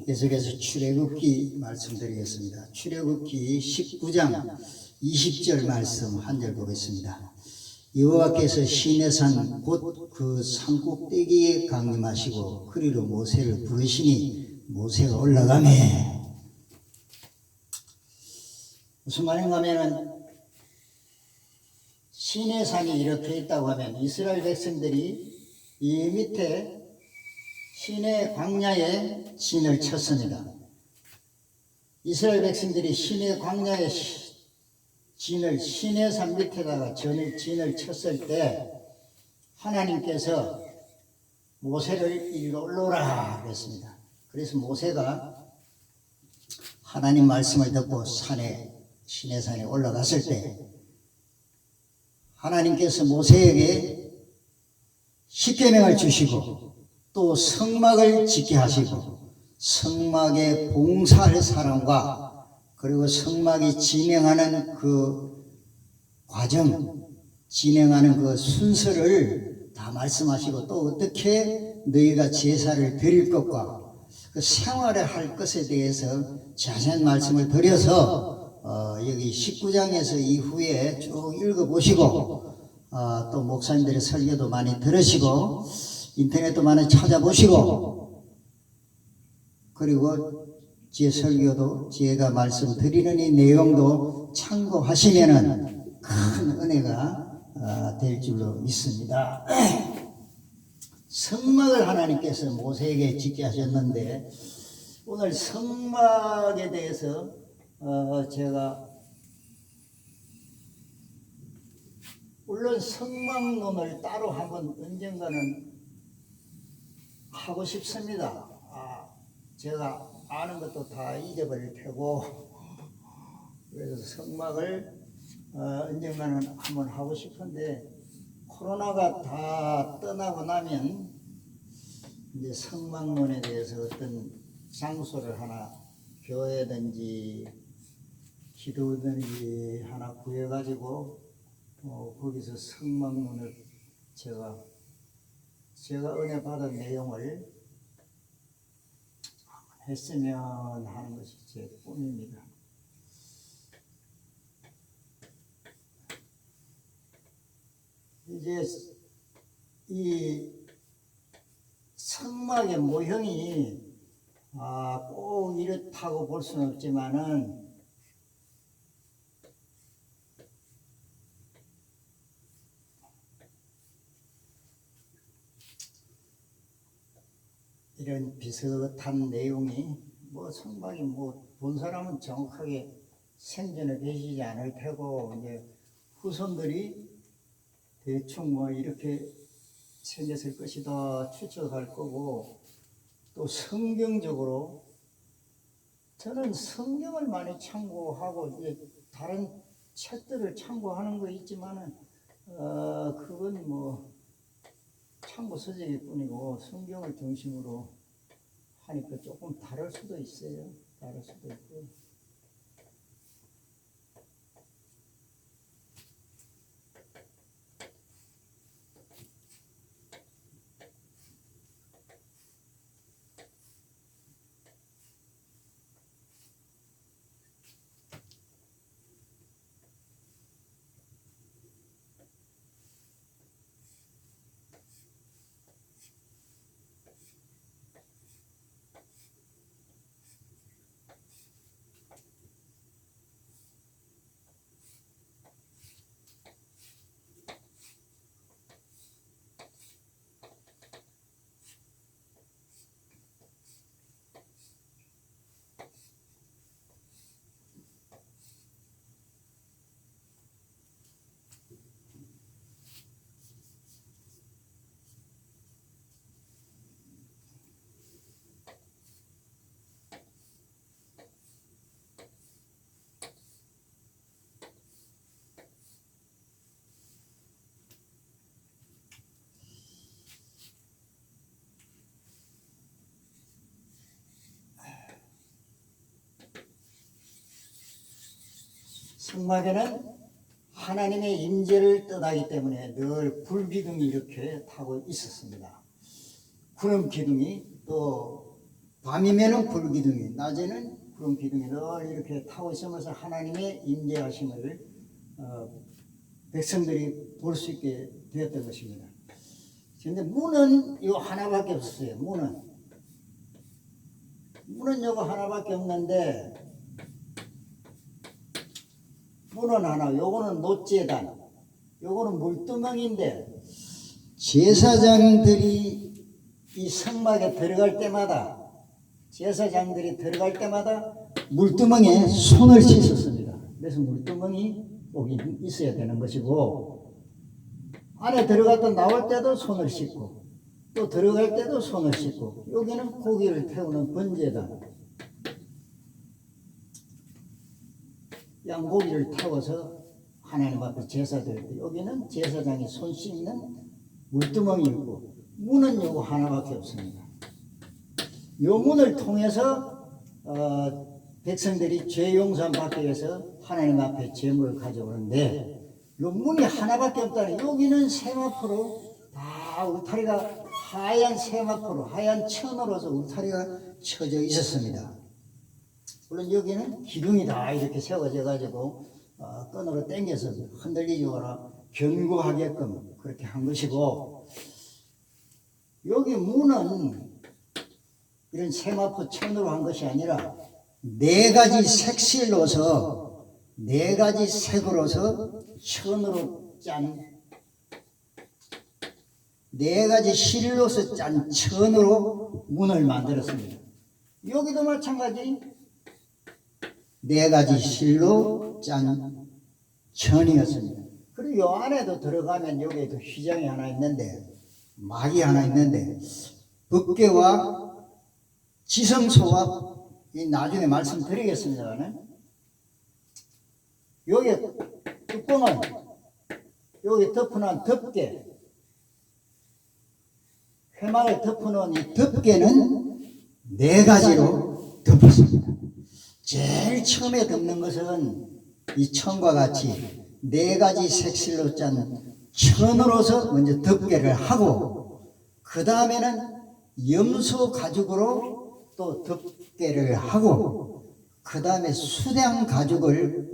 계속해서 출애굽기 말씀드리겠습니다. 출애굽기 19장 20절 말씀 한 절 보겠습니다. 여호와께서 시내산 곧 그 산꼭대기에 강림하시고 그리로 모세를 부르시니 모세가 올라가매. 무슨 말인가 하면은 시내산이 이렇게 있다고 하면 이스라엘 백성들이 이 밑에 시내 광야에 진을 쳤습니다. 이스라엘 백성들이 시내 광야에 진을 시내산 밑에다가 진을 쳤을 때 하나님께서 모세를 일로 올라오라 그랬습니다. 그래서 모세가 하나님 말씀을 듣고 시내산에 올라갔을 때 하나님께서 모세에게 십계명을 주시고 또 성막을 짓게 하시고 성막에 봉사할 사람과 그리고 성막이 진행하는 그 과정, 진행하는 그 순서를 다 말씀하시고 또 어떻게 너희가 제사를 드릴 것과 그 생활을 할 것에 대해서 자세한 말씀을 드려서 여기 19장에서 이후에 쭉 읽어보시고 또 목사님들의 설교도 많이 들으시고 인터넷도 많이 찾아보시고 그리고 제 설교도 제가 말씀드리는 이 내용도 참고하시면은 큰 은혜가 될 줄로 믿습니다. 성막을 하나님께서 모세에게 짓게 하셨는데 오늘 성막에 대해서 제가 물론 성막론을 따로 한번 언젠가는 하고 싶습니다. 제가 아는 것도 다 잊어버릴 테고 그래서 성막을 언젠가는 한번 하고 싶은데 코로나가 다 떠나고 나면 이제 성막론에 대해서 어떤 장소를 하나 교회든지 기도든지 하나 구해가지고 거기서 성막론을 제가 은혜 받은 내용을 했으면 하는 것이 제 꿈입니다. 이제 이 성막의 모형이 꼭 이렇다고 볼 수는 없지만은 이런 비슷한 내용이 성막이 본 사람은 정확하게 생전에 계시지 않을 테고 이제 후손들이 대충 이렇게 생겼을 것이다 추측할 거고 또 성경적으로 저는 성경을 많이 참고하고 이제 다른 책들을 참고하는 거 있지만은 그건 참고 서적일 뿐이고 성경을 중심으로 하니까 조금 다를 수도 있어요. 다를 수도 있고. 성막에는 하나님의 임재를 뜻하기 때문에 늘 불기둥이 이렇게 타고 있었습니다. 구름 기둥이 또 밤이면은 불기둥이, 낮에는 구름 기둥이 늘 이렇게 타고 있으면서 하나님의 임재하심을 백성들이 볼 수 있게 되었던 것입니다. 그런데 문은 요 하나밖에 없었어요. 문은 요거 하나밖에 없는데, 문은 하나, 요거는 노제단, 요거는 물두멍인데, 제사장들이 이 성막에 들어갈 때마다, 물두멍에 손을 씻었습니다. 그래서 물두멍이 꼭 있어야 되는 것이고, 안에 들어갔다 나올 때도 손을 씻고, 또 들어갈 때도 손을 씻고, 여기는 고기를 태우는 번제단, 양고기를 태워서 하나님 앞에 제사드릴 때, 여기는 제사장이 손 씻는 물두멍이 있고, 문은 요거 하나밖에 없습니다. 요 문을 통해서 백성들이 죄 용서함 받기 위해서 하나님 앞에 제물을 가져오는데, 요 문이 하나밖에 없다는, 여기는 세마포로 다 울타리가 하얀 세마포로, 하얀 천으로서 울타리가 쳐져 있었습니다. 물론 여기는 기둥이 다 이렇게 세워져 가지고 끈으로 당겨서 흔들리지 않아 견고하게끔 그렇게 한 것이고, 여기 문은 이런 세마포 천으로 한 것이 아니라 네 가지 색실로서, 네 가지 색으로서 천으로 짠, 네 가지 실로서 짠 천으로 문을 만들었습니다. 여기도 마찬가지 네 가지 실로 짠 천이었습니다. 그리고 요 안에도 들어가면 여기에도 휘장이 하나 있는데, 막이 하나 있는데, 법궤와 지성소와 이 나중에 말씀드리겠습니다만, 여기 뚜껑은 여기 덮어놓은 덮개, 회막을 덮어놓은 이 덮개는 네 가지로 덮었습니다. 제일 처음에 덮는 것은 이 천과 같이 네 가지 색실로 짠 천으로서 먼저 덮개를 하고, 그 다음에는 염소 가죽으로 또 덮개를 하고, 그 다음에 수량 가죽을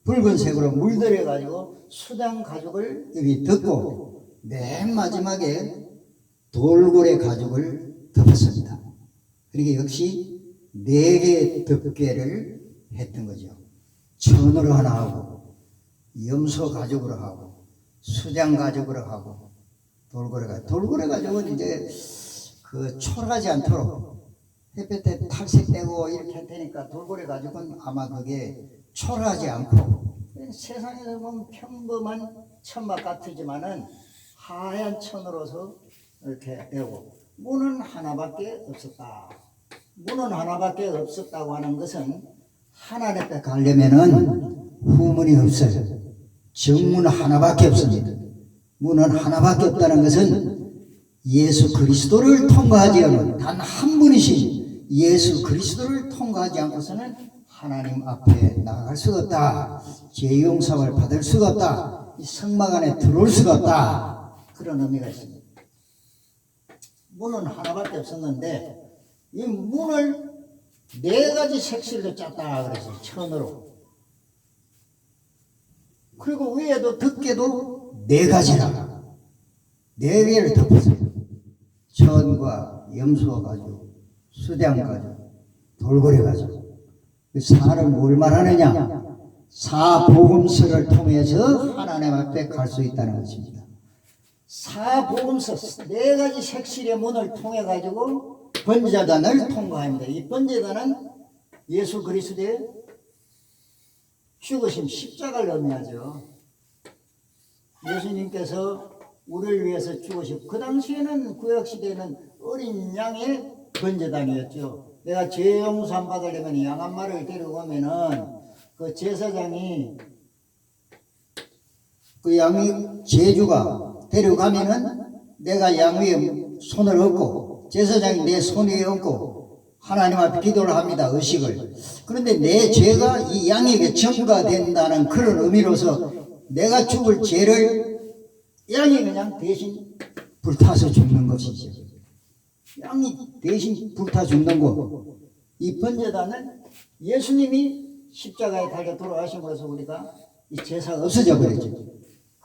붉은색으로 물들여 가지고 수량 가죽을 여기 덮고, 맨 마지막에 돌고래 가죽을 덮었습니다. 그러니까 역시 네 개의 덮개를 했던 거죠. 천으로 하나 하고, 염소 가죽으로 하고, 수량 가죽으로 하고, 돌고래 가죽은 이제 그 초라하지 않도록 햇볕에 탈색되고 이렇게 할 테니까, 돌고래 가죽은 아마 그게 초라하지 않고, 세상에서 보면 평범한 천막 같으지만은 하얀 천으로서 이렇게 되고, 문은 하나밖에 없었다. 문은 하나밖에 없었다고 하는 것은 하나님 앞에 가려면은 후문이 없어요. 정문 하나밖에 없습니다. 문은 하나밖에 없다는 것은 예수 그리스도를 통과하지 않은 단 한 분이신 예수 그리스도를 통과하지 않고서는 하나님 앞에 나아갈 수가 없다. 죄 용서를 받을 수가 없다. 이 성막 안에 들어올 수가 없다. 그런 의미가 있습니다. 문은 하나밖에 없었는데, 이 문을 네 가지 색실로 짰다 그래서 천으로. 그리고 위에도 덮개도 네 가지라, 네 개를 덮었어요. 천과 염소 가죽, 수량 가죽, 돌고래 가죽. 사를 뭘 말하느냐? 사복음서를 통해서 하나님 앞에 갈 수 있다는 것입니다. 사복음서 네 가지 색실의 문을 통해 가지고 번제단을 통과합니다. 이 번제단은 예수 그리스도의 죽으심, 십자가를 의미하죠. 예수님께서 우리를 위해서 죽으시고, 그 당시에는 구약시대에는 어린 양의 번제단이었죠. 내가 죄 용서함 받으려면 양 한 마리를 데리고 오면은 그 제사장이, 그 양이 제주가 데려가면은 내가 양 위에 손을 얹고, 제사장이 내 손 위에 얹고 하나님 앞에 기도를 합니다. 의식을. 그런데 내 죄가 이 양에게 전가된다는 그런 의미로서 내가 죽을 죄를 양이 그냥 대신 불타서 죽는 것이죠. 양이 대신 불타 죽는 거. 이 번제단은 예수님이 십자가에 달려 돌아가심으로써 우리가 이 제사가 없어져 버렸죠.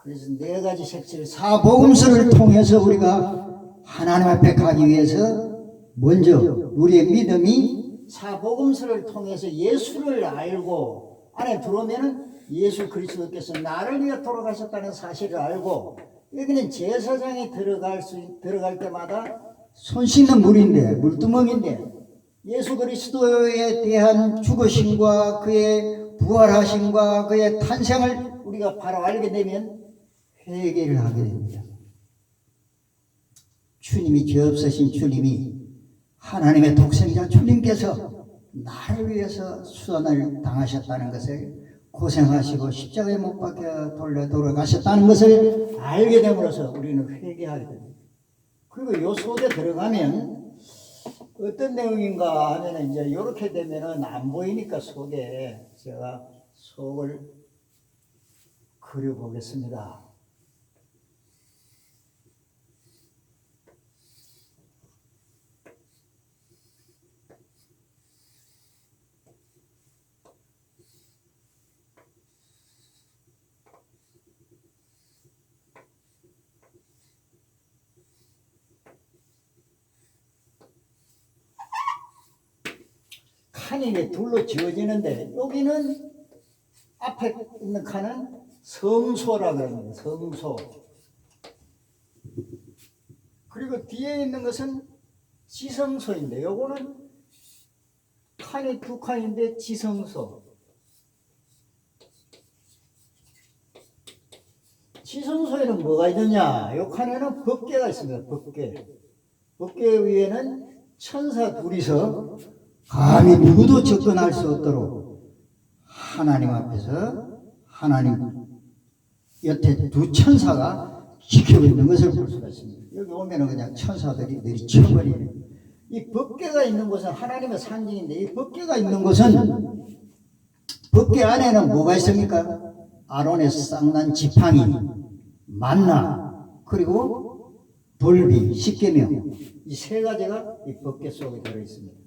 그래서 네 가지 색칠 사복음서를 통해서 우리가 하나님 앞에 가기 위해서 먼저 우리의 믿음이 사복음서를 통해서 예수를 알고 안에 들어오면은 예수 그리스도께서 나를 위해 돌아가셨다는 사실을 알고, 여기는 제사장이 들어갈 때마다 손 씻는 물인데, 물두멍인데, 예수 그리스도에 대한 죽으심과 그의 부활하심과 그의 탄생을 우리가 바로 알게 되면 회개를 하게 됩니다. 주님이 죄 없으신 주님이, 하나님의 독생자 주님께서 나를 위해서 수단을 당하셨다는 것을, 고생하시고 십자가에 못 박혀 돌아가셨다는 것을 알게 됨으로써 우리는 회개하게 됩니다. 그리고 요 속에 들어가면 어떤 내용인가 하면은 이제 이렇게 되면은 안 보이니까 속에 제가 속을 그려보겠습니다. 칸이 둘로 지어지는데, 여기는 앞에 있는 칸은 성소라 그럽니다. 성소. 그리고 뒤에 있는 것은 지성소인데, 요거는 칸이 두 칸인데 지성소. 지성소에는 뭐가 있느냐? 요 칸에는 법궤가 있습니다. 법궤. 법궤 위에는 천사 둘이서 감히 누구도 접근할 수 없도록 하나님 앞에서 하나님 여태 두 천사가 지키고 있는 것을 볼 수가 있습니다. 여기 오면은 그냥 천사들이 내리쳐버리는, 이 법궤가 있는 곳은 하나님의 상징인데, 이 법궤가 있는 곳은, 법궤 안에는 뭐가 있습니까? 아론의 쌍난 지팡이, 만나, 그리고 돌비, 십계명, 이 세 가지가 이 법궤 속에 들어있습니다.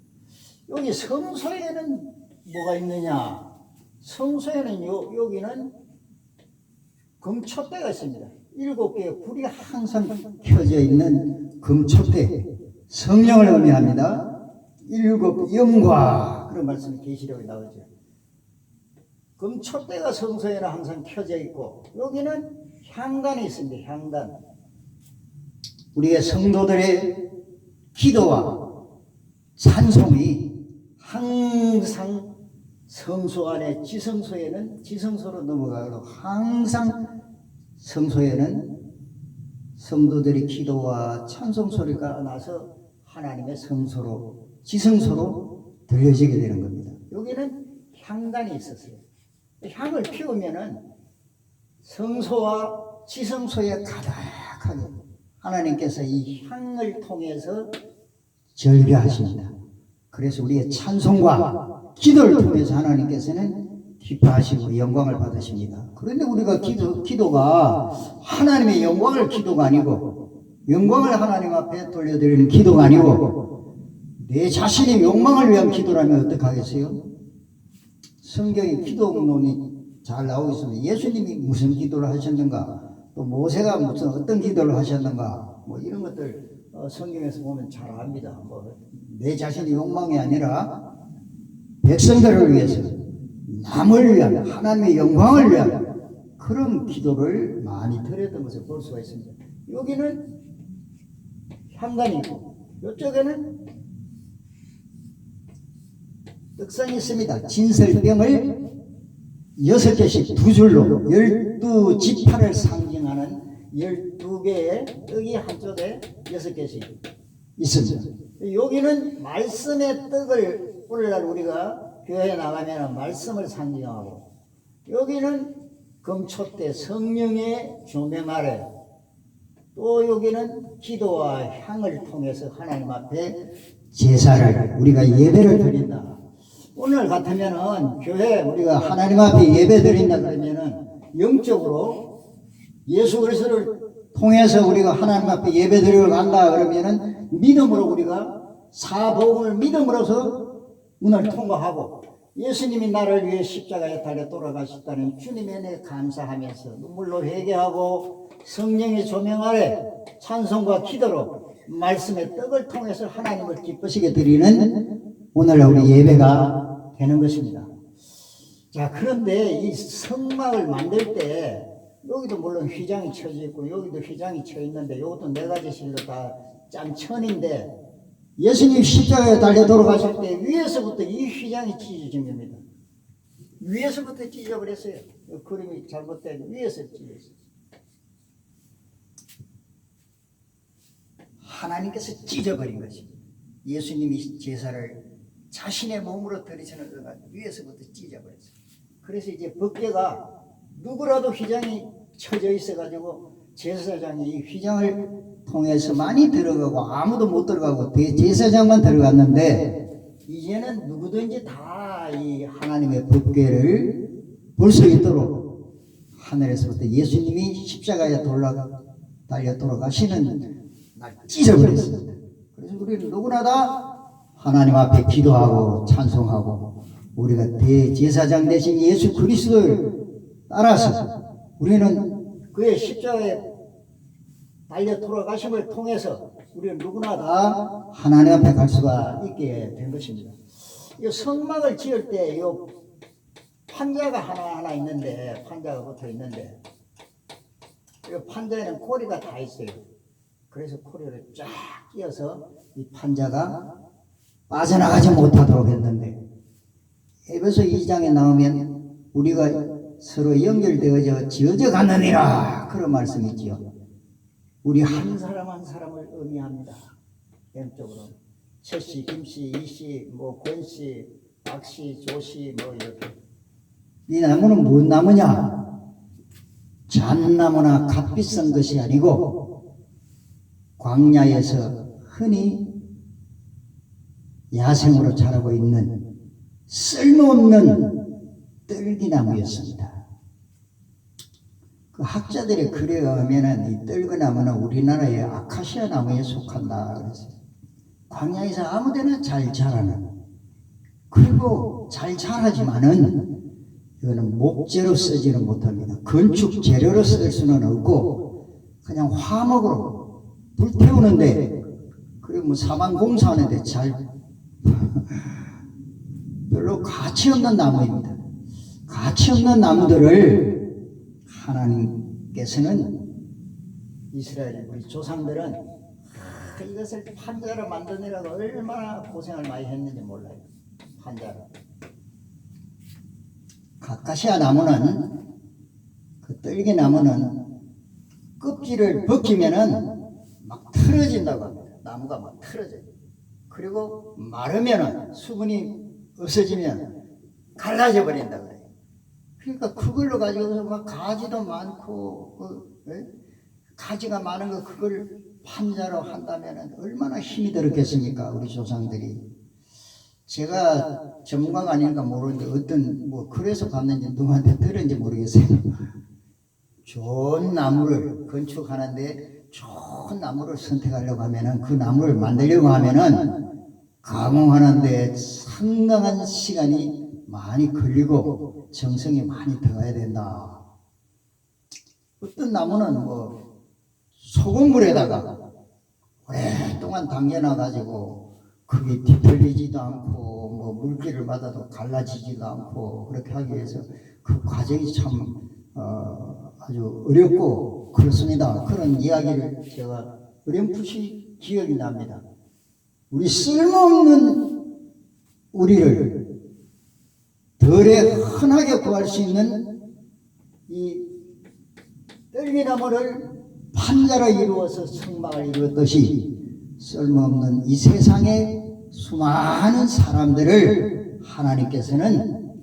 여기 성소에는 뭐가 있느냐? 성소에는 여기는 금촛대가 있습니다. 7개의 불이 항상 켜져 있는 금촛대, 성령을 의미합니다. 7 영과, 그런 말씀이 계시록에 나오죠. 금촛대가 성소에는 항상 켜져 있고, 여기는 향단이 있습니다. 향단. 우리의 성도들의 기도와 찬송이 항상 성소 안에, 지성소로 넘어가고, 항상 성소에는 성도들의 기도와 찬송 소리가 나서 하나님의 성소로, 지성소로 들려지게 되는 겁니다. 여기는 향단이 있었어요. 향을 피우면은 성소와 지성소에 가득하게 하나님께서 이 향을 통해서 절개하십니다. 그래서 우리의 찬송과 기도를 통해서 하나님께서는 기뻐하시고 영광을 받으십니다. 그런데 우리가 기도가 하나님의 영광을 기도가 아니고, 영광을 하나님 앞에 돌려드리는 기도가 아니고, 내 자신의 욕망을 위한 기도라면 어떡하겠어요? 성경에 기도론이 잘 나오고 있습니다. 예수님이 무슨 기도를 하셨는가, 또 모세가 무슨 어떤 기도를 하셨는가, 뭐 이런 것들 성경에서 보면 잘 압니다. 내 자신의 욕망이 아니라 백성들을 위해서, 남을 위한, 하나님의 영광을 위한 그런 기도를 많이 드렸던 것을 볼 수가 있습니다. 여기는 향단이 있고, 이쪽에는 떡상이 있습니다. 진설병을 6개씩 두 줄로 12지파를 상징하는 12개의 떡이 한쪽에 6개씩 있습니다. 여기는 말씀의 떡을 오늘날 우리가 교회에 나가면 말씀을 상징하고, 여기는 금촛대 성령의 조명 아래, 또 여기는 기도와 향을 통해서 하나님 앞에 제사를, 우리가 예배를 드린다. 오늘 같으면은 교회 우리가 하나님 앞에 예배 드린다 그러면은 영적으로 예수 그리스도를 통해서 우리가 하나님 앞에 예배드리러 간다 그러면은 믿음으로 우리가 사복음을 믿음으로서 문을 통과하고 예수님이 나를 위해 십자가에 달려 돌아가셨다는 주님의 은혜에 감사하면서 눈물로 회개하고 성령의 조명 아래 찬송과 기도로 말씀의 떡을 통해서 하나님을 기쁘시게 드리는 오늘 우리 예배가 되는 것입니다. 자, 그런데 이 성막을 만들 때 여기도 물론 휘장이 쳐져 있고 여기도 휘장이 쳐 있는데 이것도 네 가지 실로 다 짠천인데 예수님 십자가에 달려 돌아가실 때 위에서부터 이 휘장이 찢어진 겁니다. 위에서부터 찢어버렸어요. 그림이 잘못된 위에서 찢어졌어요. 하나님께서 찢어버린 것입니다. 예수님이 제사를 자신의 몸으로 드리시는 것과 위에서부터 찢어버렸어요. 그래서 이제 법궤가 누구라도 휘장이 쳐져 있어가지고 제사장이 이 휘장을 통해서 많이 들어가고 아무도 못 들어가고 제사장만 들어갔는데 이제는 누구든지 다 이 하나님의 법궤를 볼 수 있도록 하늘에서부터 예수님이 십자가에 달려 돌아가시는 날 찢어버렸습니다. 그래서 우리는 누구나 다 하나님 앞에 기도하고 찬송하고 우리가 대제사장 대신 예수 그리스도를 따라서 우리는 그의 십자가에 달려 돌아가심을 통해서 우리는 누구나 다 하나님 앞에 갈 수가 있게 된 것입니다. 이 성막을 지을 때 이 판자가 하나하나 있는데 판자가 붙어 있는데 이 판자에는 고리가 다 있어요. 그래서 고리를 쫙 끼워서 이 판자가 빠져나가지 못하도록 했는데 에베소 2장에 나오면 우리가 서로 연결되어져 지어져 가느니라 그런 말씀이 있지요. 우리 한 사람 한 사람을 의미합니다. 영적으로 최씨, 김씨, 이씨, 뭐 권씨, 박씨, 조씨 뭐 이렇게. 이 나무는 무슨 나무냐? 잣나무나 값비싼 것이 아니고 광야에서 흔히 야생으로 자라고 있는 쓸모없는 뜰기나무였습니다. 그 학자들의 글에 의하면은 이 뜰기나무는 우리나라의 아카시아 나무에 속한다 그랬어요. 광야에서 아무데나 잘 자라는, 그리고 잘 자라지만은 이거는 목재로 쓰지는 못합니다. 건축 재료로 쓸 수는 없고 그냥 화목으로 불태우는데, 그리고 뭐 사방 공사하는데 잘 별로 가치 없는 나무입니다. 가치 없는 나무들을 하나님께서는 이스라엘 우리 조상들은 이것을 판자로 만드느라고 얼마나 고생을 많이 했는지 몰라요. 판자로. 아카시아 나무는, 그 뜰기나무는 껍질을 벗기면은 막 틀어진다고 합니다. 나무가 막 틀어져요. 그리고 마르면은 수분이 없어지면 갈라져 버린다고 그래요. 그러니까 그걸로 가지고서 막 가지도 많고 가지가 많은 거 그걸 판자로 한다면 얼마나 힘이 들었겠습니까? 우리 조상들이. 제가 전문가가 아니니까 모르는데 어떤 뭐 그래서 봤는지 누구한테 들은지 모르겠어요. 좋은 나무를 건축하는데 좋은 나무를 선택하려고 하면은, 그 나무를 만들려고 하면은 가공하는데 상당한 시간이 많이 걸리고 정성이 많이 들어가야 된다. 어떤 나무는 뭐 소금물에다가 오랫동안 담겨놔가지고 그게 뒤틀리지도 않고 뭐 물기를 받아도 갈라지지도 않고 그렇게 하기 위해서 그 과정이 참 아주 어렵고 그렇습니다. 그런 이야기를 제가 어렴풋이 기억이 납니다. 우리 쓸모없는 우리를 덜에 흔하게 구할 수 있는 이 뜰기나무를 판자로 이루어서 성막을 이루었듯이 쓸모없는 이 세상의 수많은 사람들을 하나님께서는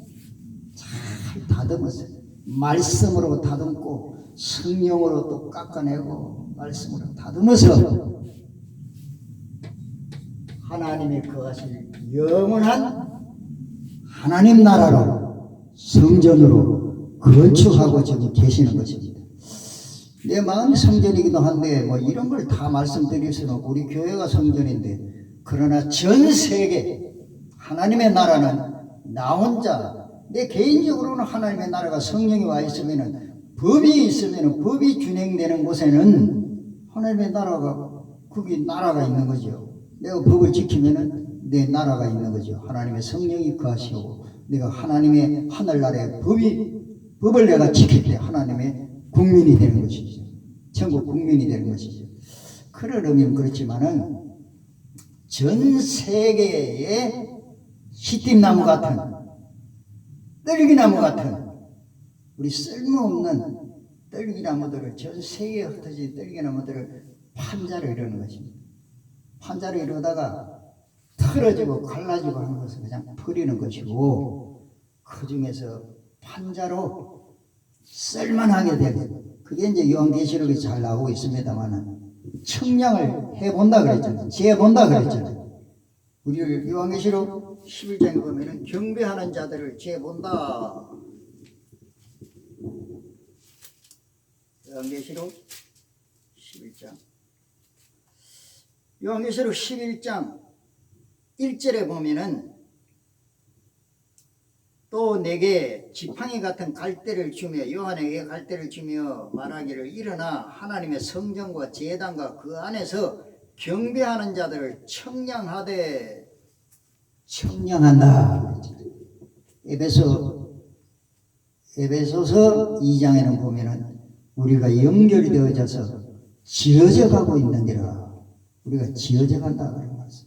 잘 다듬었어요. 말씀으로 다듬고 성령으로 또 깎아내고 말씀으로 다듬어서 하나님의 거하실 영원한 하나님 나라로 성전으로 건축하고 지금 계시는 것입니다. 내 마음이 성전이기도 한데 뭐 이런 걸 다 말씀드릴 수는 없고 우리 교회가 성전인데 그러나 전 세계 하나님의 나라는 나 혼자 내 개인적으로는 하나님의 나라가 성령이 와 있으면은 법이 있으면은 법이 준행되는 곳에는 하나님의 나라가 거기 나라가 있는 거죠. 내가 법을 지키면은 내 나라가 있는 거죠. 하나님의 성령이 거하시고 내가 하나님의 하늘나라의 법을 내가 지킬 때 하나님의 국민이 되는 것이죠. 천국 국민이 되는 것이죠. 그런 의미는 그렇지만은 전 세계에 시띠나무 같은 떨기나무 같은 우리 쓸모없는 떨기나무들을 전 세계에 흩어진 떨기나무들을 판자로 이루는 것입니다. 판자로 이루다가 틀어지고 갈라지고 하는 것을 그냥 버리는 것이고 그 중에서 판자로 쓸만하게 되는 그게 이제 요한계시록에 잘 나오고 있습니다만 청량을 해본다 그랬잖아요. 재본다 그랬잖아요. 우리 요한계시록 11장에 보면은 경배하는 자들을 재본다. 요한계시록 11장. 요한계시록 11장 1절에 보면은 또 내게 지팡이 같은 갈대를 주며 요한에게 갈대를 주며 말하기를 일어나 하나님의 성전과 제단과 그 안에서 경배하는 자들을 청량하되 청량한다. 에베소서 2장에는 보면은 우리가 연결이 되어져서 지어져 가고 있느니라. 우리가 지어져 간다 그런 말씀.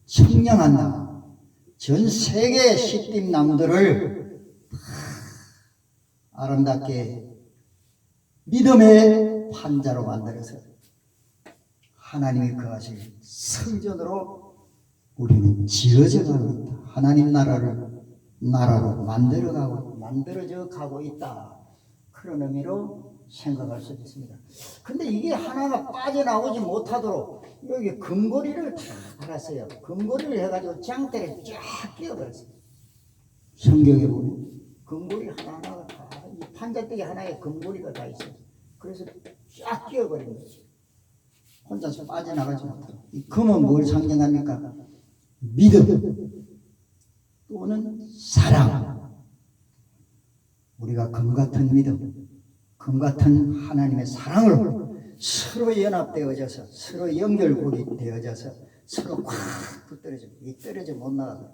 청량한다. 전 세계 시띠나무들을 아름답게 믿음의 판자로 만들어서 하나님이 거하실 성전으로 우리는 지어져 가고 있다. 하나님 나라로 만들어져 가고 있다. 그런 의미로 생각할 수 있습니다. 근데 이게 하나가 빠져나오지 못하도록 여기 금고리를 다 달았어요. 금고리를 해가지고 장대를 쫙 끼워버렸어요. 성경에 보면 금고리 하나하나가 다 이 판자대기 하나에 금고리가 다 있어요. 그래서 쫙 끼워버린 거죠. 혼자서 빠져나가지 못하도록. 이 금은 뭘 상징합니까? 믿음 또는 사랑. 우리가 금 같은 믿음, 금 같은 하나님의 사랑으로 서로 연합되어져서 서로 연결고리 되어져서 서로 꽉 붙들어져 이 떨어져 못 나가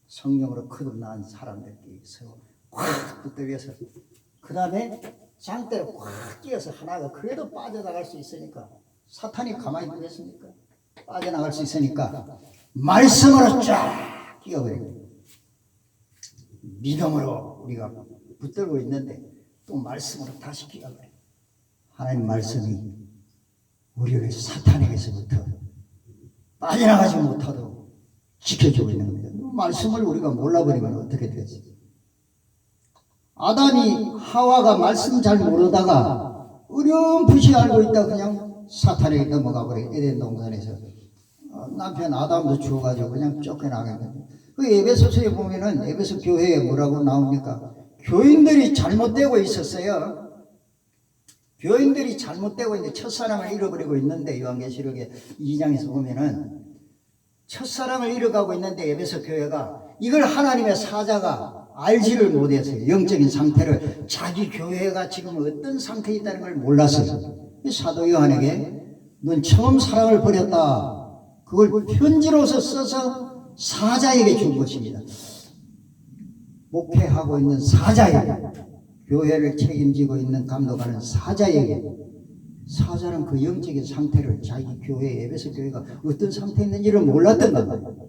성령으로 거듭난 사람들끼리 서로 꽉 붙들려서 그 다음에 장대로 꽉 끼어서 하나가 그래도 빠져나갈 수 있으니까 사탄이 가만히 두겠습니까? 빠져나갈 수 있으니까 말씀으로 쫙 끼어버리고 믿음으로 우리가 붙들고 있는데 또 말씀으로 다시 끼어버려요. 하나님 말씀이 우리를 사탄에게서부터 빠져나가지 못하도록 지켜주고 있는 겁니다. 말씀을 우리가 몰라버리면 어떻게 되지? 아담이 하와가 말씀 잘 모르다가 어렴풋이 알고 있다 그냥 사탄에게 넘어가 버려요. 에덴 동산에서 남편 아담도 죽어가지고 그냥 쫓겨나겠는데 그 에베소서에 보면은 에베소 교회에 뭐라고 나옵니까? 교인들이 잘못되고 있었어요. 교인들이 잘못되고 있는데 첫사랑을 잃어버리고 있는데 요한계시록에 2장에서 보면은 첫사랑을 잃어가고 있는데 에베소 교회가 이걸 하나님의 사자가 알지를 못했어요. 영적인 상태를 자기 교회가 지금 어떤 상태에 있다는 걸 몰랐어요. 사도 요한에게 넌 처음 사랑을 버렸다. 그걸 편지로서 써서 사자에게 준 것입니다. 목회하고 있는 사자에게 교회를 책임지고 있는 감독하는 사자에게 사자는 그 영적인 상태를 자기 교회 에베소 교회가 어떤 상태에 있는지를 몰랐던 거예요.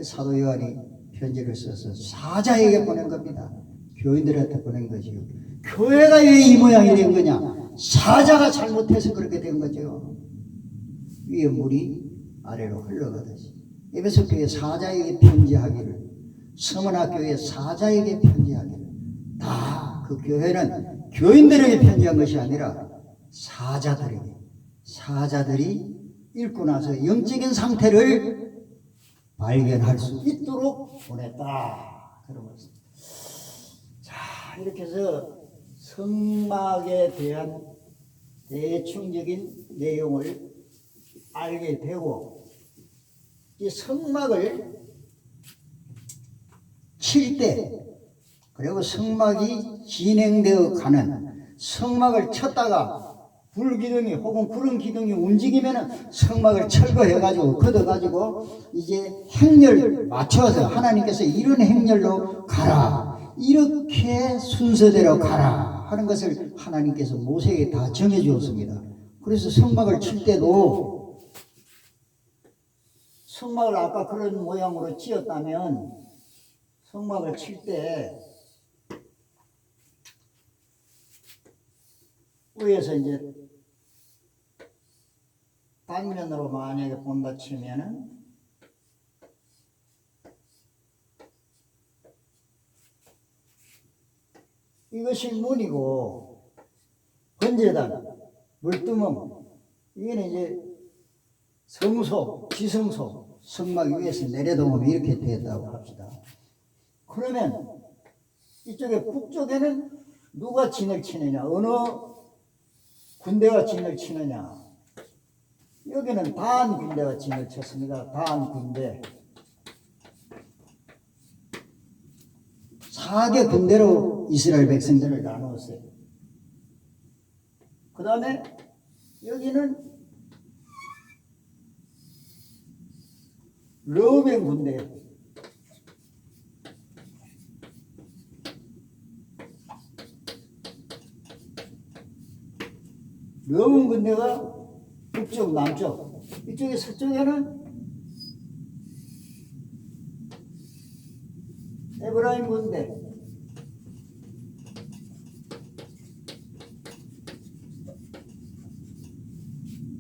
사도 요한이 편지를 써서 사자에게 보낸 겁니다. 교인들한테 보낸 거지요. 교회가 왜 이 모양이 된 거냐? 사자가 잘못해서 그렇게 된 거죠. 위에 물이 아래로 흘러가듯이 에베소 교회 사자에게 편지하기를 서문학교의 사자에게 편지하기를 다 그 교회는 교인들에게 편지한 것이 아니라 사자들이 읽고 나서 영적인 상태를 발견할 수 있도록 보냈다. 그런 것입니다. 자, 이렇게 해서 성막에 대한 대충적인 내용을 알게 되고, 이 성막을 칠 때, 그리고 성막이 진행되어 가는, 성막을 쳤다가 불기둥이 혹은 구름 기둥이 움직이면 성막을 철거해가지고 걷어가지고 이제 행렬 맞춰서 하나님께서 이런 행렬로 가라, 이렇게 순서대로 가라 하는 것을 하나님께서 모세에게 다 정해 주었습니다. 그래서 성막을 칠 때도, 성막을 아까 그런 모양으로 지었다면 성막을 칠 때 위에서 이제 단면으로 만약에 본다 치면은 이것이 문이고, 번제단, 물두멍, 이게는 이제 성소, 지성소, 성막 위에서 내려놓으면 이렇게 되었다고 합시다. 그러면 이쪽에 북쪽에는 누가 진을 치느냐, 어느 군대가 진을 치느냐. 여기는 단 군대가 진을 쳤습니다. 단 군대. 4개 군대로 이스라엘 백성들을 나누었어요. 그 다음에 여기는 르우벤 군대예요. 르우벤 군대가 북쪽, 남쪽, 이쪽에 서쪽에는 에브라임 군대,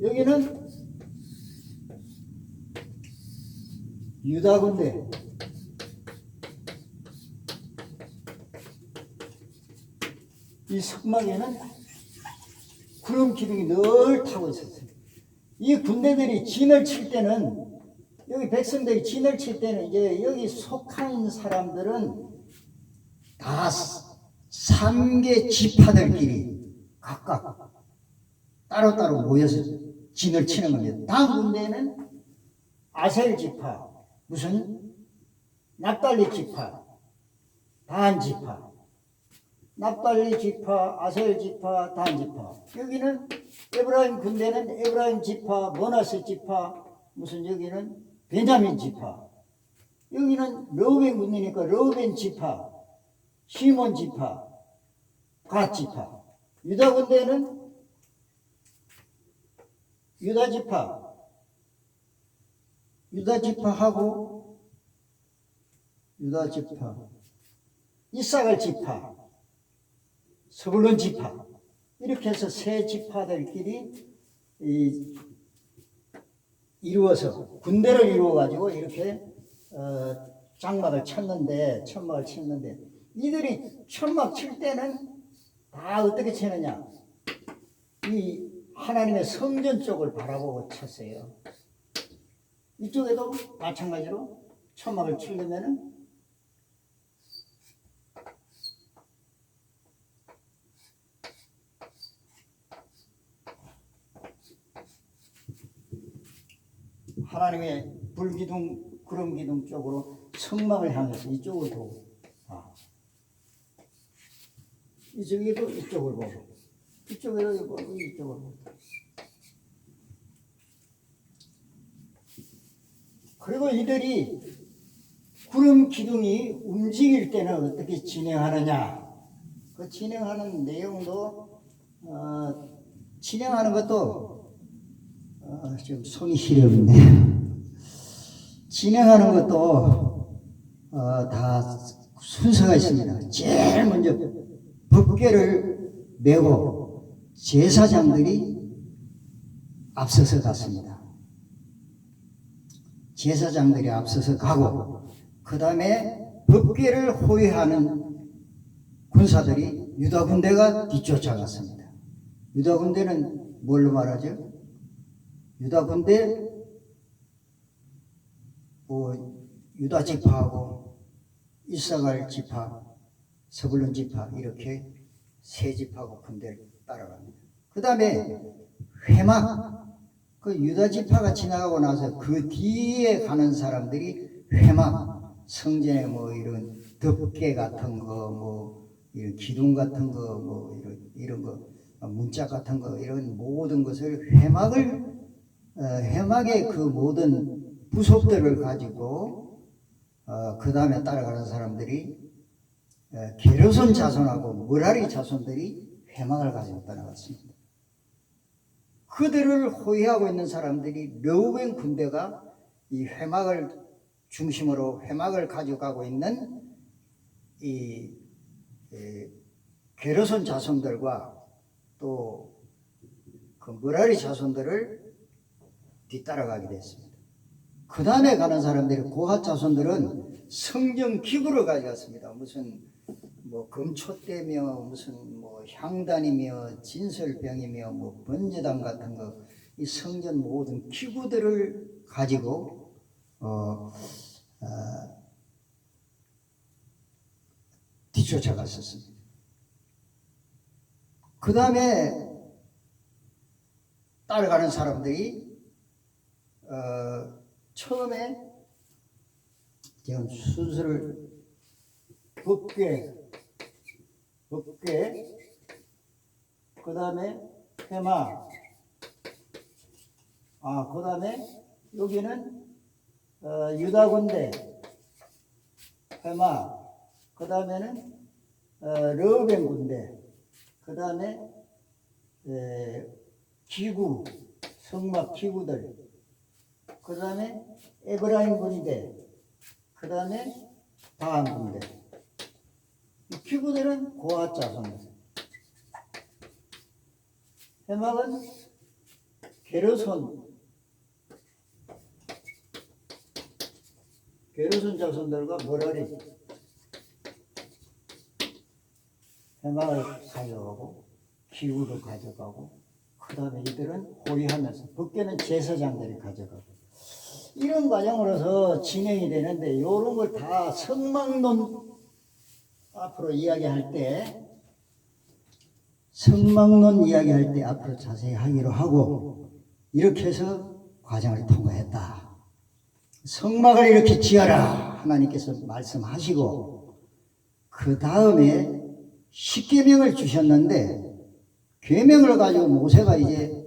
여기는 유다 군대, 이 성막에는 구름 기둥이 늘 타고 있었어요. 이 군대들이 진을 칠 때는, 여기 백성들이 진을 칠 때는 이제 여기 속한 사람들은 다 3개 지파들끼리 각각 따로따로 모여서 진을 치는 겁니다. 다음 군대는 아셀 지파, 무슨 납달리 지파, 단 지파, 납달리 지파, 아셀 지파, 단 지파. 여기는 에브라임 군대는 에브라임 지파, 머나세 지파, 무슨 여기는 베냐민 지파. 여기는 르우벤 군대니까 르우벤 지파, 시몬 지파, 갓 지파. 유다 군대는 유다 지파, 유다 지파하고 유다 지파, 이사갈 지파, 스불론 지파, 이렇게 해서 세 지파들끼리 이루어서 군대를 이루어 가지고 이렇게 장막을 쳤는데, 천막을 쳤는데, 이들이 천막 칠 때는 다 어떻게 치느냐, 이 하나님의 성전 쪽을 바라보고 쳤어요. 이쪽에도 마찬가지로 천막을 치려면은 하나님의 불기둥, 구름기둥 쪽으로 성막을 향해서 이쪽을 보고, 이쪽에도 이쪽을 보고, 이쪽에도 보고, 이쪽을 보고. 그리고 이들이 구름 기둥이 움직일 때는 어떻게 진행하느냐, 그 진행하는 내용도 진행하는 것도 좀 손이 시렵네요. 진행하는 것도 다 순서가 있습니다. 제일 먼저 법궤를 메고 제사장들이 앞서서 갔습니다. 제사장들이 앞서서 가고, 그 다음에 법궤를 호위하는 군사들이 유다 군대가 뒤쫓아갔습니다. 유다 군대는 뭘로 말하죠? 유다 군대, 유다 지파하고 이사갈 지파, 스불론 지파, 이렇게 세 지파고 군대를 따라갑니다. 그 다음에 회막, 그 유다 지파가 지나가고 나서 그 뒤에 가는 사람들이 회막, 성전에 뭐 이런 덮개 같은 거, 뭐 이런 기둥 같은 거, 뭐 이런 거, 문짝 같은 거, 이런 모든 것을 회막의 그 모든 부속들을 가지고 그 다음에 따라가는 사람들이 게르손 자손하고 므라리 자손들이 회막을 가지고 떠나갔습니다. 그들을 호위하고 있는 사람들이 르우벤 군대가 이 회막을 중심으로 회막을 가져가고 있는 이 게르손 자손들과 또 그 므라리 자손들을 뒤따라가게 됐습니다. 그 다음에 가는 사람들이 고핫 자손들은 성경 기구를 가져갔습니다. 무슨 뭐 금촛대며 무슨 뭐 향단이며 진설병이며 뭐 번제단 같은 거, 이 성전 모든 기구들을 가지고 뒤쫓아갔었습니다. 그 다음에 따라가는 사람들이 처음에 지금 순서를 법궤, 그 다음에 회막, 그 다음에 여기는 유다 군대, 회막, 그 다음에는 르우벤 군대, 그 다음에 기구, 성막 기구들, 그 다음에 에브라임 군대, 그 다음에 다한 군대. 이 기구들은 고핫 자손들. 회막은 게르손 자손들과 므라리 회막을 가져가고 기구도 가져가고, 그 다음에 이들은 호위하면서 법궤는 제사장들이 가져가고, 이런 과정으로서 진행이 되는데, 이런 걸 다 성막론 앞으로 이야기할 때 앞으로 자세히 하기로 하고, 이렇게 해서 과정을 통과했다. 성막을 이렇게 지어라 하나님께서 말씀하시고, 그 다음에 십계명을 주셨는데, 계명을 가지고 모세가 이제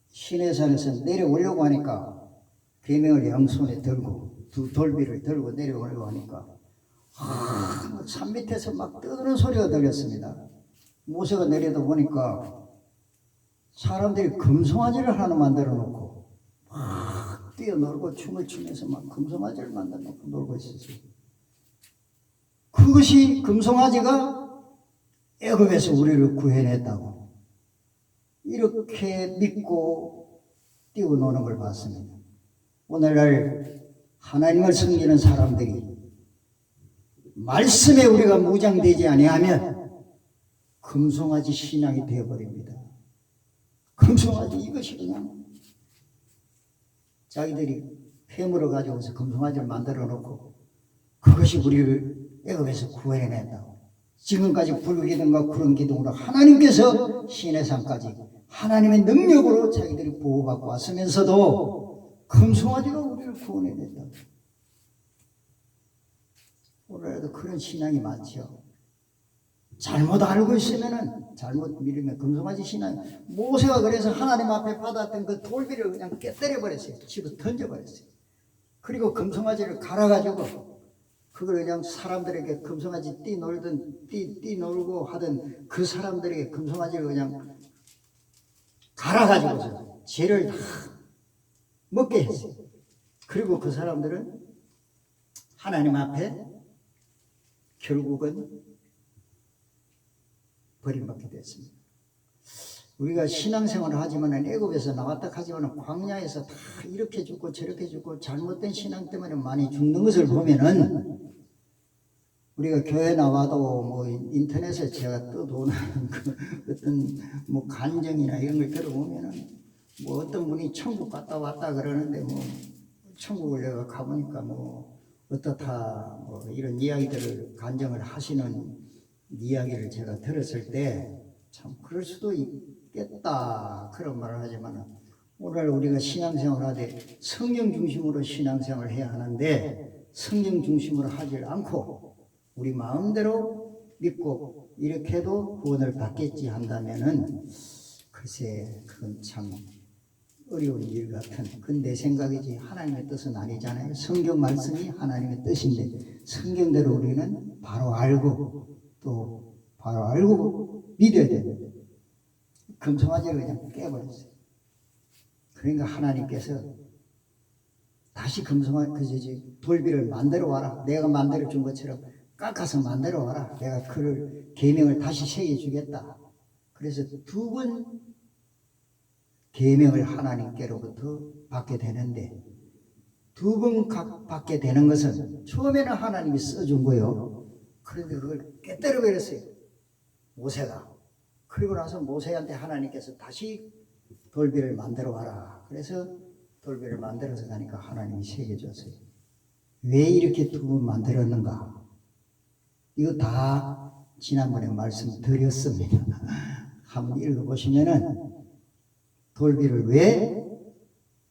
시내산에서 내려오려고 하니까 계명을 양손에 들고 두 돌비를 들고 내려오려고 하니까 산 밑에서 막 떠드는 소리가 들렸습니다. 모세가 내려다 보니까 사람들이 금송아지를 하나 만들어 놓고 막 뛰어놀고 춤을 추면서 막 금송아지를 만들어 놓고 놀고 있었어요. 그것이 금송아지가 애굽에서 우리를 구해냈다고 이렇게 믿고 뛰어노는 걸 봤습니다. 오늘날 하나님을 섬기는 사람들이 말씀에 우리가 무장되지 아니하면 금송아지 신앙이 되어버립니다. 금송아지 이것이 그냥 자기들이 폐물을 가져와서 금송아지를 만들어 놓고 그것이 우리를 애굽에서 구해낸다고, 지금까지 불기둥과 구름기둥으로 하나님께서 시내산까지 하나님의 능력으로 자기들이 보호받고 왔으면서도 금송아지가 우리를 구원해낸다. 오늘도 그런 신앙이 많죠. 잘못 알고 있으면은, 잘못 믿으면 금송아지 신앙. 모세가 그래서 하나님 앞에 받았던 그 돌비를 그냥 깨뜨려 버렸어요. 집어 던져버렸어요. 그리고 금송아지를 갈아가지고 그걸 그냥 사람들에게, 금송아지 뛰놀고 하던 그 사람들에게 금송아지를 그냥 갈아가지고서 죄를 다 먹게 했어요. 그리고 그 사람들은 하나님 앞에 결국은 버림받게 됐습니다. 우리가 신앙생활을 하지만 애굽에서 나왔다 하지만 광야에서 다 이렇게 죽고 저렇게 죽고 잘못된 신앙 때문에 많이 죽는 것을 보면은, 우리가 교회 나와도 뭐 인터넷에 제가 떠도는 그 어떤 뭐 간증이나 이런 걸 들어보면은 뭐 어떤 분이 천국 갔다 왔다 그러는데 뭐 천국을 내가 가보니까 뭐 어떻다 뭐 이런 이야기들을 간증을 하시는 이야기를 제가 들었을 때 참 그럴 수도 있겠다 그런 말을 하지만 오늘 우리가 신앙생활 하되 성경 중심으로 신앙생활을 해야 하는데 성경 중심으로 하질 않고 우리 마음대로 믿고 이렇게 해도 구원을 받겠지 한다면은 글쎄 그건 참 어려운 일 같은 그건 내 생각이지 하나님의 뜻은 아니잖아요. 성경 말씀이 하나님의 뜻인데 성경대로 우리는 바로 알고 또 바로 알고 믿어야 돼요. 금송아지를 그냥 깨버렸어요. 그러니까 하나님께서 다시 금송아지 돌비를 만들어 와라. 내가 만들어 준 것처럼 깎아서 만들어 와라. 내가 그를 계명을 다시 새겨 주겠다. 그래서 두 번 계명을 하나님께로부터 받게 되는데 두 번 받게 되는 것은 처음에는 하나님이 써준 거예요. 그런데 그걸 깨뜨려 버렸어요. 모세가. 그리고 나서 모세한테 하나님께서 다시 돌비를 만들어 와라. 그래서 돌비를 만들어서 가니까 하나님이 새겨줬어요. 왜 이렇게 두 번 만들었는가? 이거 다 지난번에 말씀드렸습니다. 한번 읽어보시면은 돌비를 왜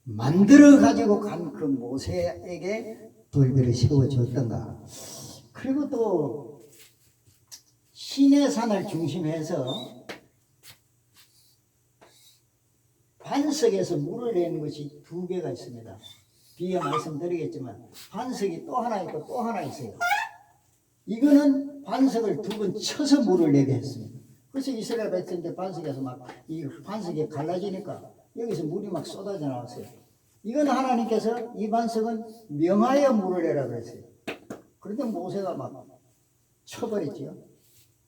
만들어 가지고 간 그 모세에게 돌비를 세워줬던가. 그리고 또 시내산을 중심해서 반석에서 물을 내는 것이 두 개가 있습니다. 뒤에 말씀드리겠지만 반석이 또 하나 있고 또 하나 있어요. 이거는 반석을 두 번 쳐서 물을 내게 했습니다. 그래서 이스라엘 백성들 반석에서 막 이 반석이 갈라지니까 여기서 물이 막 쏟아져 나왔어요. 이건 하나님께서 이 반석은 명하여 물을 내라 그랬어요. 그런데 모세가 막 쳐버렸죠.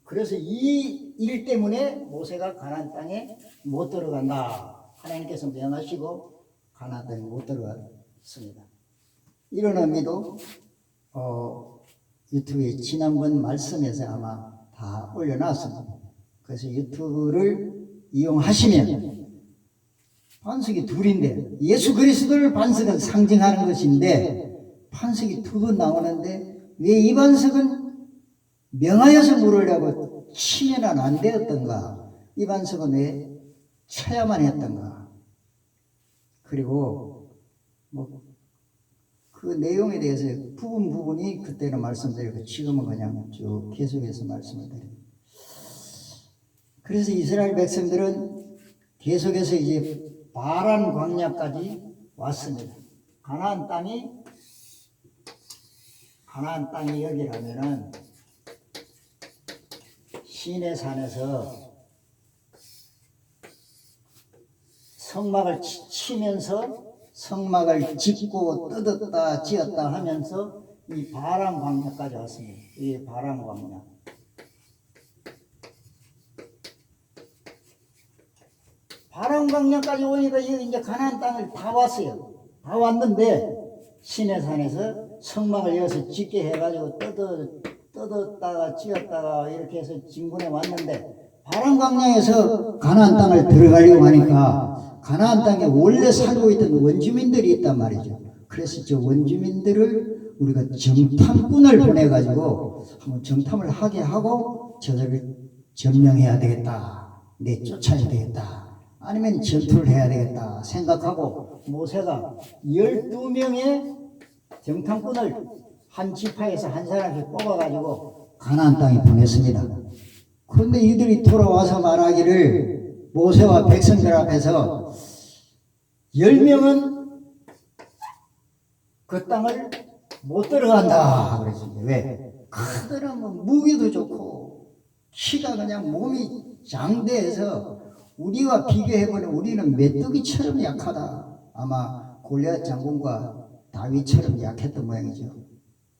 그래서 이 일 때문에 모세가 가나안 땅에 못 들어간다. 하나님께서 명하시고 가나안 땅에 못 들어갔습니다. 이런 의미도 유튜브에 지난번 말씀에서 아마 다 올려놨습니다. 그래서 유튜브를 이용하시면 반석이 둘인데 예수 그리스도를 반석은 상징하는 것인데 반석이 두 번 나오는데 왜 이 반석은 명하여서 물으려고 치면은 안 되었던가? 이 반석은 왜 쳐야만 했던가? 그리고 그 내용에 대해서 부분이 그때는 말씀드리고 지금은 그냥 쭉 계속해서 말씀을 드립니다. 그래서 이스라엘 백성들은 계속해서 이제 바란 광야까지 왔습니다. 가나안 땅이 여기라면은 시내산에서 성막을 치면서 성막을 짓고 뜯었다 지었다 하면서 이 바란 광야까지 왔습니다. 이 바란 광야. 바란 광야까지 오니까 이제 가나안 땅을 다 왔어요. 다 왔는데 시내산에서 성막을 여기서 짓게 해가지고 뜯었다가 지었다가 이렇게 해서 진군해 왔는데 바란 광야에서 가나안 땅을 들어가려고 하니까 가나안 땅에 원래 살고 있던 원주민들이 있단 말이죠. 그래서 저 원주민들을 우리가 정탐꾼을 보내가지고 한번 정탐을 하게 하고 저들을 점령해야 되겠다. 내쫓아야 되겠다. 아니면 전투를 해야 되겠다 생각하고 모세가 12명의 정탐꾼을 한 지파에서 한 사람씩 뽑아가지고 가나안 땅에 보냈습니다. 그런데 이들이 돌아와서 말하기를 모세와 백성들 앞에서 10명은 그 땅을 못 들어간다 그랬습니다. 왜? 그들은 무기도 좋고 키가 그냥 몸이 장대해서 우리와 비교해보면 우리는 메뚜기처럼 약하다. 아마 골리앗 장군과 다윗처럼 약했던 모양이죠.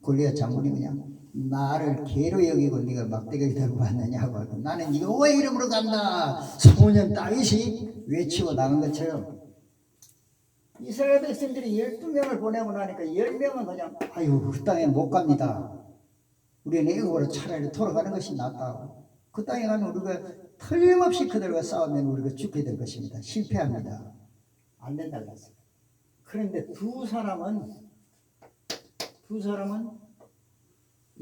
골리앗 장군이 그냥 나를 개로 여기고 네가 막대기를 들고 왔느냐고 하고 나는 여호와의 이름으로 간다. 소년 다윗이 외치고 나간 것처럼 이스라엘 백성들이 12명을 보내고 나니까 10명은 그냥 아유 그 땅에 못 갑니다. 우리는 애국으로 차라리 돌아가는 것이 낫다. 그 땅에 가면 우리가 틀림없이 그들과 싸우면 우리가 죽게 될 것입니다. 실패합니다. 안 된다고 했어요. 그런데 두 사람은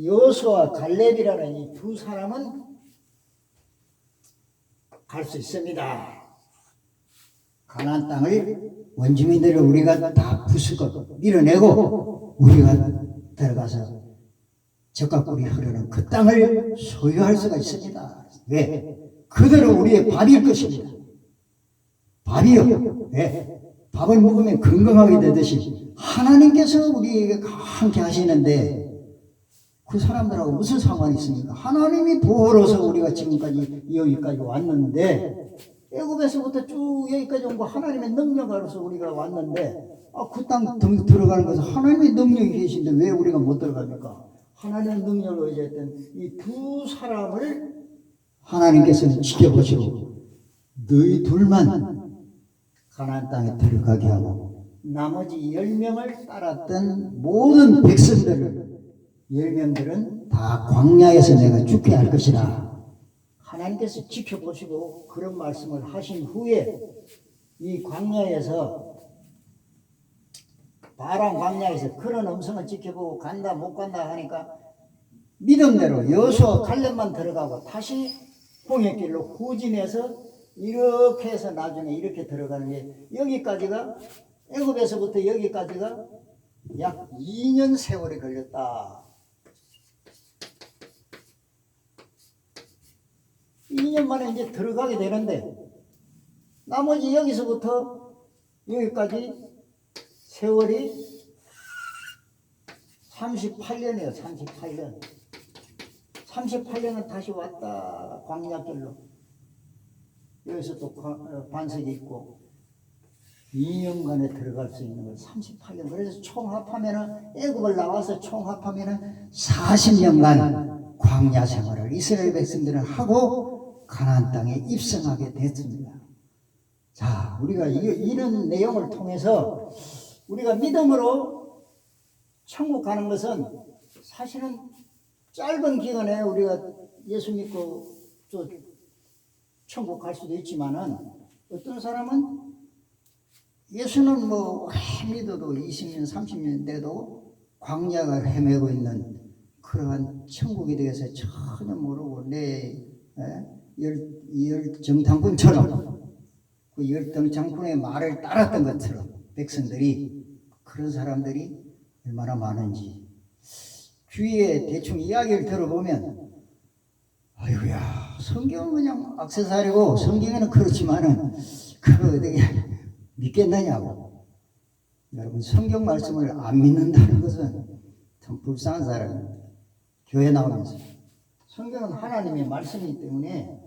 여호수아와 갈렙이라는 이 두 사람은 갈 수 있습니다. 가나안 땅을 원주민들을 우리가 다 부수고 밀어내고 우리가 들어가서 젖과 꿀이 흐르는 그 땅을 소유할 수가 있습니다. 왜? 그대로 우리의 밥일 것입니다. 밥이요. 왜? 밥을 먹으면 건강하게 되듯이 하나님께서 우리에게 함께 하시는데 그 사람들하고 무슨 상관이 있습니까? 하나님이 보호로서 우리가 지금까지 여기까지 왔는데 애굽에서부터 쭉 여기까지 온 거 하나님의 능력으로서 우리가 왔는데 그 땅 들어가는 것은 하나님의 능력이 계신데 왜 우리가 못 들어갑니까? 하나님의 능력을 의지했던 이 두 사람을 하나님께서는 지켜보시고 너희 둘만 가나안 땅에 들어가게 하고 나머지 10명을 따랐던 모든 백성들을 10명들은 다 광야에서 내가 죽게 할 것이라 하나님께서 지켜보시고 그런 말씀을 하신 후에 이 광야에서 바람 광야에서 그런 음성을 지켜보고 간다 못 간다 하니까 믿음대로 여호수아 갈렙만 들어가고 다시 홍해길로 후진해서 이렇게 해서 나중에 이렇게 들어가는 게 여기까지가 애굽에서부터 여기까지가 약 2년 세월이 걸렸다. 2년 만에 이제 들어가게 되는데 나머지 여기서부터 여기까지 세월이 38년이에요. 38년. 38년은 다시 왔다 광야길로. 여기서 또 반석이 있고 2년간에 들어갈 수 있는 걸 38년. 그래서 총합하면은 애굽을 나와서 총합하면은 40년간 광야 생활을 이스라엘 백성들은 하고 가나안 땅에 입성하게 됐습니다. 자, 우리가 이런 내용을 통해서 우리가 믿음으로 천국 가는 것은 사실은 짧은 기간에 우리가 예수 믿고 또 천국 갈 수도 있지만은 어떤 사람은 예수는 뭐 오래 믿어도 20년, 30년 돼도 광야가 헤매고 있는 그러한 천국에 대해서 전혀 모르고 내 열정탐꾼처럼 그 열정탐꾼의 말을 따랐던 것처럼 백성들이 그런 사람들이 얼마나 많은지 주위에 대충 이야기를 들어보면 아이고야 성경은 그냥 액세서리고 성경에는 그렇지만은 그거 어떻게 믿겠느냐고. 여러분 성경 말씀을 안 믿는다는 것은 참 불쌍한 사람입니다. 교회 나오면서 성경은 하나님의 말씀이기 때문에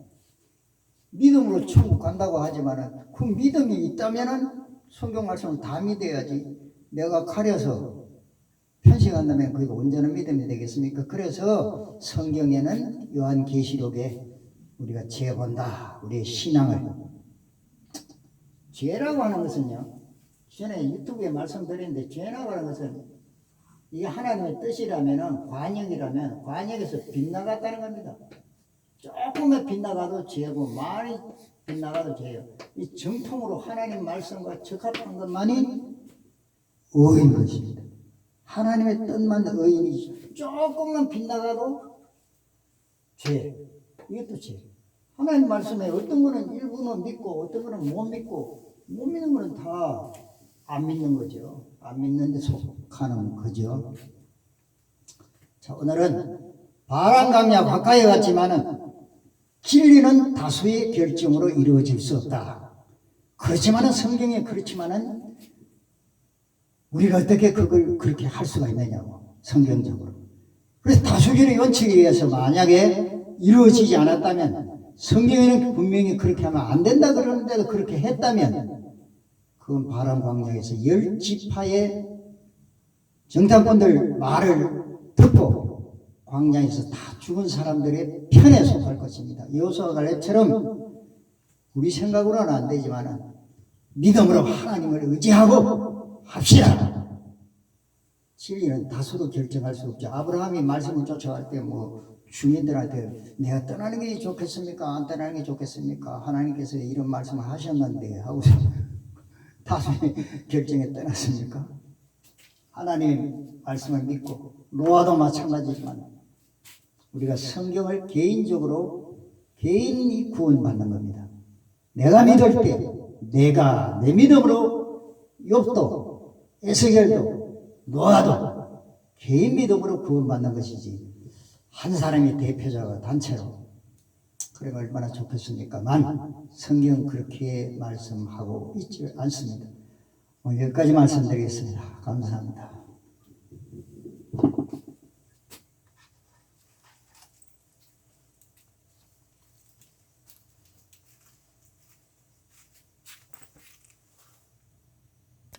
믿음으로 천국 간다고 하지만은 그 믿음이 있다면은 성경 말씀을 다 믿어야지 내가 가려서 편식한다면 그게 온전한 믿음이 되겠습니까? 그래서 성경에는 요한계시록에 우리가 재본다 우리의 신앙을 죄라고 하는 것은요 전에 유튜브에 말씀드렸는데 죄라고 하는 것은 이게 하나님의 뜻이라면은 관역이라면 관역에서 빗나갔다는 겁니다. 조금만 빗나가도 죄고 많이 빗나가도 죄예요. 이 정통으로 하나님 말씀과 적합한 것만이 의인 것입니다. 하나님의 뜻만 의인이지 조금만 빗나가도 죄. 이것도 죄. 하나님 말씀에 어떤 거는 일부는 믿고 어떤 거는 못 믿고 못 믿는 거는 다 안 믿는 거죠. 안 믿는 데 속하는 거죠. 자, 오늘은 바람강야 가까이 갔지만은 진리는 다수의 결정으로 이루어질 수 없다. 그렇지만은 성경에 그렇지만은 우리가 어떻게 그걸 그렇게 할 수가 있느냐고 성경적으로. 그래서 다수결의 원칙에 의해서 만약에 이루어지지 않았다면 성경에는 분명히 그렇게 하면 안 된다 그러는데도 그렇게 했다면 그건 바람광야에서 10지파의 정탐꾼들 말을 듣고 광야에서 다 죽은 사람들의 편에 속할 것입니다. 여호수아 갈렙처럼 우리 생각으로는 안 되지만 믿음으로 하나님을 의지하고 합시다. 진리는 다수로 결정할 수 없죠. 아브라함이 말씀을 쫓아갈 때 뭐 주민들한테 내가 떠나는 게 좋겠습니까? 안 떠나는 게 좋겠습니까? 하나님께서 이런 말씀을 하셨는데 하고서 다수의 결정에 떠났습니까? 하나님 말씀을 믿고 노아도 마찬가지지만 우리가 성경을 개인적으로 개인이 구원받는 겁니다. 내가 믿을 때 내가 내 믿음으로 욥도 에스겔도 노아도 개인 믿음으로 구원받는 것이지 한 사람이 대표자가 단체로 그러면 얼마나 좋겠습니까만 성경 그렇게 말씀하고 있지 않습니다. 오늘 여기까지 말씀드리겠습니다. 감사합니다.